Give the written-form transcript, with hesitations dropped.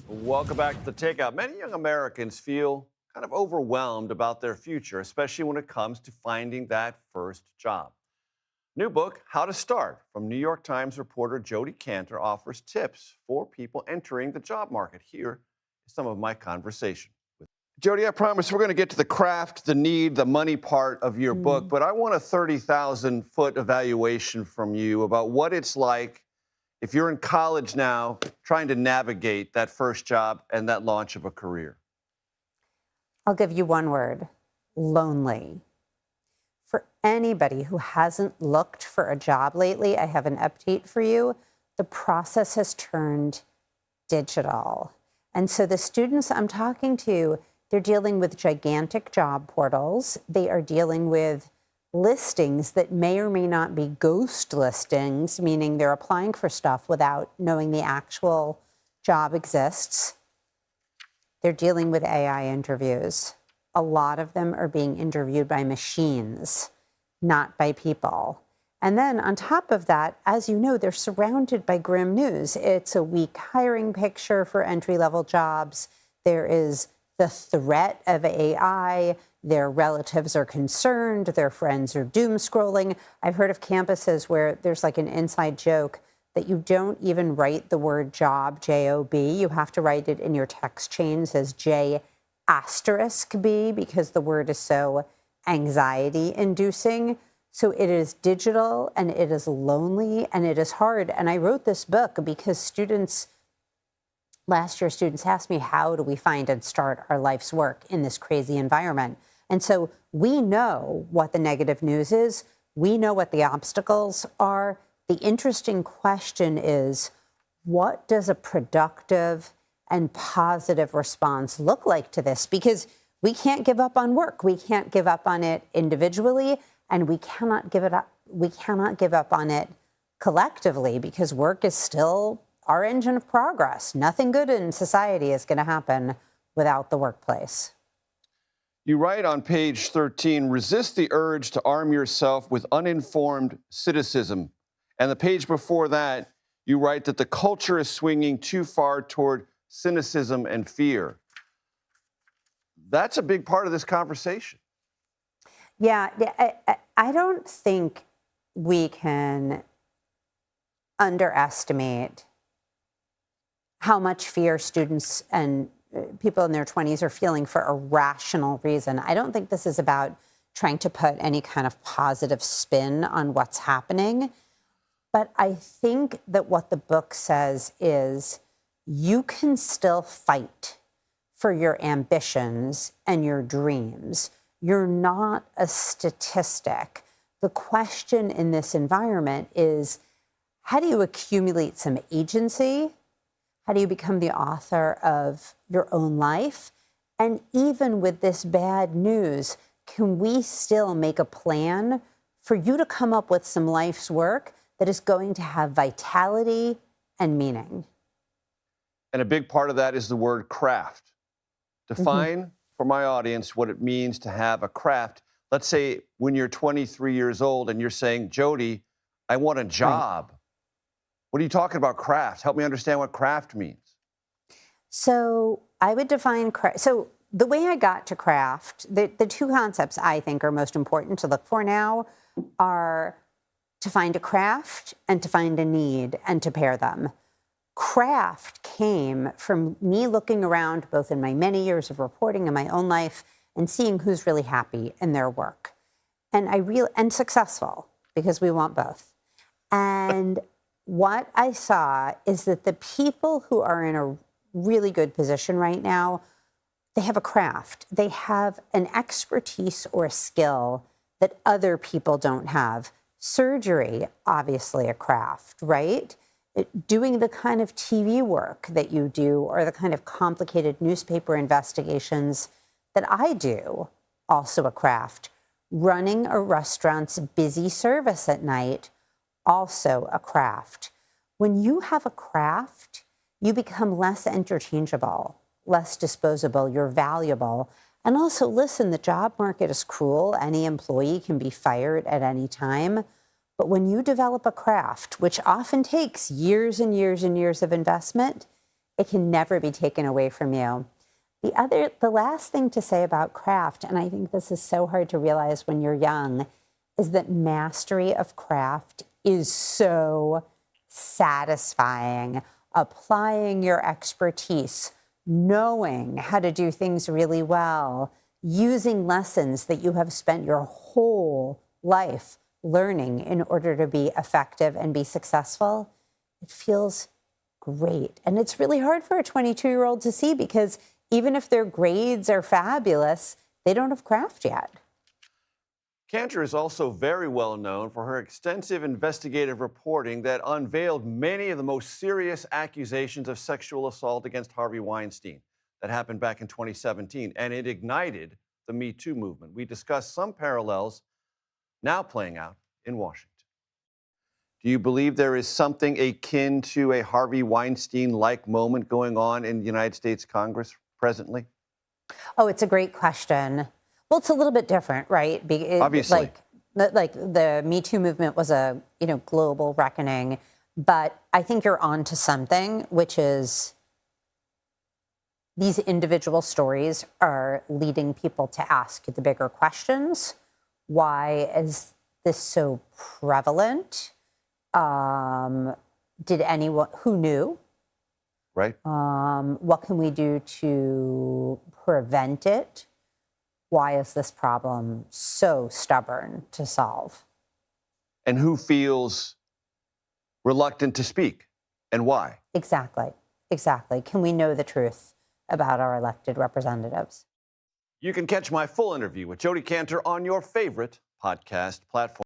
Welcome back to the Takeout. Many young Americans feel kind of overwhelmed about their future, especially when it comes to finding that first job. New book, How to Start, from New York Times reporter Jodi Kantor, offers tips for people entering the job market. Here is some of my conversation with Jodi. I promise we're going to get to the craft, the need, the money part of your book, but I want a 30,000-foot evaluation from you about what it's like if you're in college now trying to navigate that first job and that launch of a career. I'll give you one word: lonely. For anybody who hasn't looked for a job lately, I have an update for you. The process has turned digital. And so the students I'm talking to, they're dealing with gigantic job portals. They are dealing with listings that may or may not be ghost listings, meaning they're applying for stuff without knowing the actual job exists. They're dealing with AI interviews. A lot of them are being interviewed by machines, not by people. And then on top of that, as you know, they're surrounded by grim news. It's a weak hiring picture for entry-level jobs. There is the threat of AI. Their relatives are concerned. Their friends are doom scrolling. I've heard of campuses where there's like an inside joke that you don't even write the word job, J-O-B. You have to write it in your text chains as J*B, because the word is so anxiety-inducing. So it is digital, and it is lonely, and it is hard. And I wrote this book because last year, students asked me, how do we find and start our life's work in this crazy environment? And so we know what the negative news is. We know what the obstacles are. The interesting question is, what does a productive and positive response look like to this? Because we can't give up on work. We can't give up on it individually, and we cannot give up on it collectively, because work is still our engine of progress. Nothing good in society is going to happen without the workplace. You write on page 13, resist the urge to arm yourself with uninformed cynicism. And the page before that, you write that the culture is swinging too far toward cynicism and fear. That's a big part of this conversation. Yeah, I don't think we can underestimate how much fear students and people in their 20s are feeling for a rational reason. I don't think this is about trying to put any kind of positive spin on what's happening. But I think that what the book says is you can still fight for your ambitions and your dreams. You're not a statistic. The question in this environment is, how do you accumulate some agency? How do you become the author of your own life? And even with this bad news, can we still make a plan for you to come up with some life's work that is going to have vitality and meaning? And a big part of that is the word craft. Define for my audience what it means to have a craft. Let's say when you're 23 years old and you're saying, Jodi, I want a job. Right. What are you talking about craft? Help me understand what craft means. So I would define craft. So the way I got to craft, the two concepts I think are most important to look for now are to find a craft and to find a need and to pair them. Craft came from me looking around both in my many years of reporting in my own life and seeing who's really happy in their work. And successful, because we want both. And what I saw is that the people who are in a really good position right now, they have a craft. They have an expertise or a skill that other people don't have. Surgery, obviously a craft, right? Doing the kind of TV work that you do or the kind of complicated newspaper investigations that I do, also a craft. Running a restaurant's busy service at night, also a craft. When you have a craft, you become less interchangeable, less disposable, you're valuable. And also, listen, the job market is cruel. Any employee can be fired at any time. But when you develop a craft, which often takes years and years and years of investment, It can never be taken away from you. The last thing to say about craft, and I think this is so hard to realize when you're young, is that mastery of craft is so satisfying. Applying your expertise, knowing how to do things really well, using lessons that you have spent your whole life learning in order to be effective and be successful, it feels great. And it's really hard for a 22-year-old to see because even if their grades are fabulous, they don't have craft yet. Kantor is also very well known for her extensive investigative reporting that unveiled many of the most serious accusations of sexual assault against Harvey Weinstein that happened back in 2017, and it ignited the Me Too movement. We discussed some parallels now playing out in Washington. Do you believe there is something akin to a Harvey Weinstein-like moment going on in the United States Congress presently? Oh, it's a great question. Well, it's a little bit different, right? Obviously. Like the Me Too movement was a global reckoning, but I think you're onto something, which is these individual stories are leading people to ask the bigger questions. Why is this so prevalent? Did anyone who knew? Right. What can we do to prevent it? Why is this problem so stubborn to solve? And who feels reluctant to speak and why? Exactly. Can we know the truth about our elected representatives? You can catch my full interview with Jodi Kantor on your favorite podcast platform.